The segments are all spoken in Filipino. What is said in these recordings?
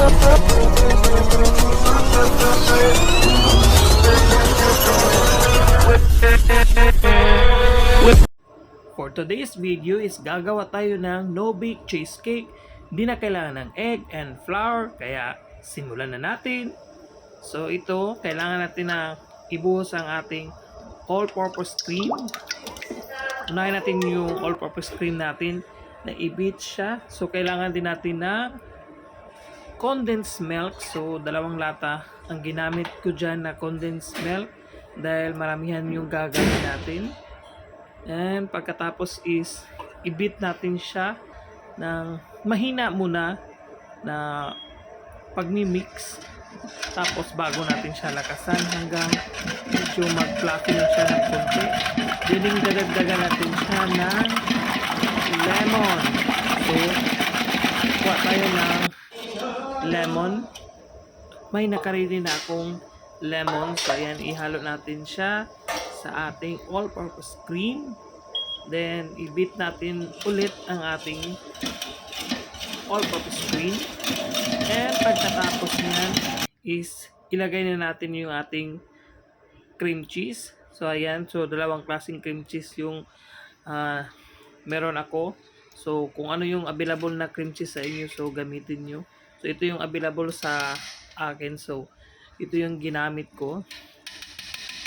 For today's video is gagawa tayo ng no-bake cheesecake. Di na kailangan ng egg and flour, kaya simulan na natin. So ito, kailangan natin na ibuhos ang ating all-purpose cream. Unahin natin yung all-purpose cream natin na i-beat siya. So kailangan din natin ng condensed milk. So 2 lata ang ginamit ko dyan na condensed milk dahil maramihan yung gagawin natin. And pagkatapos is i-beat natin siya ng mahina muna na pagmi-mix. Tapos bago natin siya lakasan hanggang medyo mag-fluffy na siya ng konti. Then dadagdagan natin siya ng lemon. So kuha tayo ng lemon. May nakarili na akong lemon. So ayan, ihalo natin siya sa ating all-purpose cream. Then i-beat natin ulit ang ating all-purpose cream. And pagkatapos niyan is ilagay na natin yung ating cream cheese. So ayan, so 2 klaseng cream cheese yung meron ako. So kung ano yung available na cream cheese sa inyo, so gamitin nyo. So ito yung available sa akin, so ito yung ginamit ko.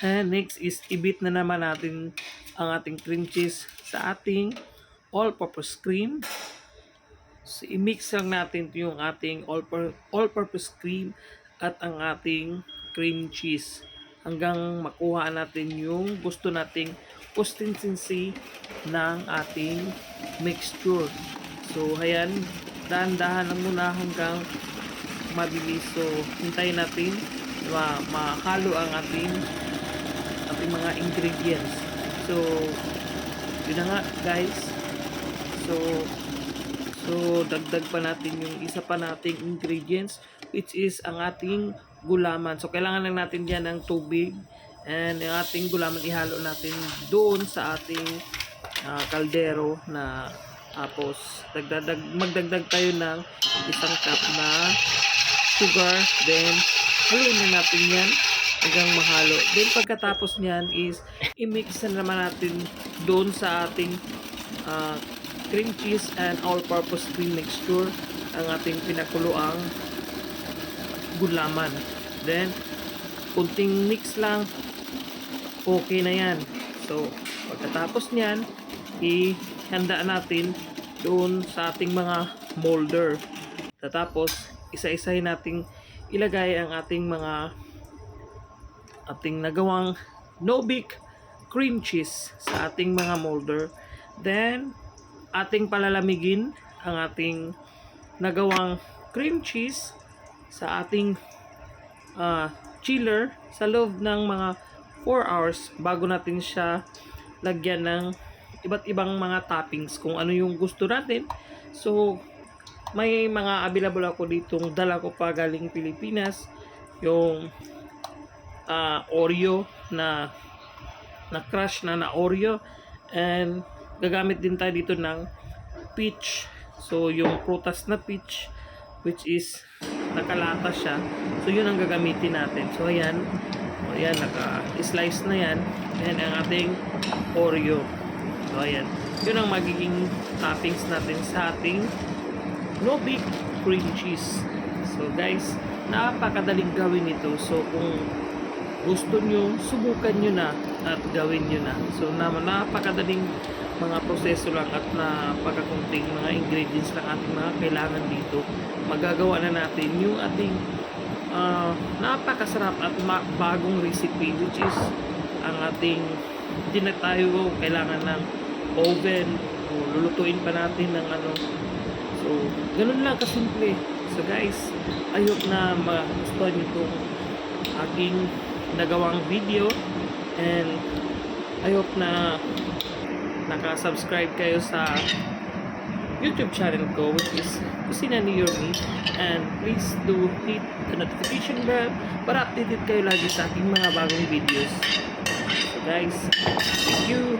And next is i-beat na naman natin ang ating cream cheese sa ating all-purpose cream. So i-mix lang natin yung ating all-purpose cream at ang ating cream cheese hanggang makuha natin yung gusto nating consistency ng ating mixture. So ayan, dahan-dahan lang muna hanggang mabilis. So hintayin natin mahalo ang ating mga ingredients. So yun na nga guys. So dagdag pa natin yung isa pa nating ingredients, which is ang ating gulaman. So kailangan lang natin diyan ng tubig, and yung ating gulaman ihalo natin doon sa ating kaldero na, tapos magdagdag tayo ng 1 cup na sugar. Then haluin na natin yan hanggang mahalo. Then pagkatapos niyan is i-mix na naman natin doon sa ating cream cheese and all-purpose cream mixture ang ating pinakuluang gulaman. Then kunting mix lang, okay na yan. So pagkatapos niyan, ihanda natin doon sa ating mga molder. Tapos isa-isahin nating ilagay ang ating nagawang no-bake cream cheese sa ating mga molder. Then ating palalamigin ang ating nagawang cream cheese sa ating chiller sa loob ng mga 4 hours bago natin siya lagyan ng iba't ibang mga toppings kung ano yung gusto natin. So may mga available ako ditong dala ko pa galing Pilipinas, yung Oreo na crush na Oreo, and gagamit din tayo dito ng peach. So yung prutas na peach, which is nakalata siya, so yun ang gagamitin natin. So ayan, naka-slice na yan, and ang ating Oreo. So ayan, yun ang magiging toppings natin sa ating no-bake cream cheese. So guys, napakadaling gawin ito. So kung gusto nyo, subukan nyo na at gawin nyo na. So napakadaling mga proseso lang at napakakunting mga ingredients lang ating mga kailangan dito. Magagawa na natin yung ating napakasarap at bagong recipe, which is ang ating, hindi na tayo kailangan ng oven o lulutuin pa natin ng ano. So ganun lang kasimple. So guys, ayok na magustuhan nyo itong aking nagawang video, and I hope na naka-subscribe kayo sa YouTube channel ko, which is Kusina ni Yormi, and please do hit the notification bell para updated kayo lagi sa aking mga bagong videos. So guys, thank you.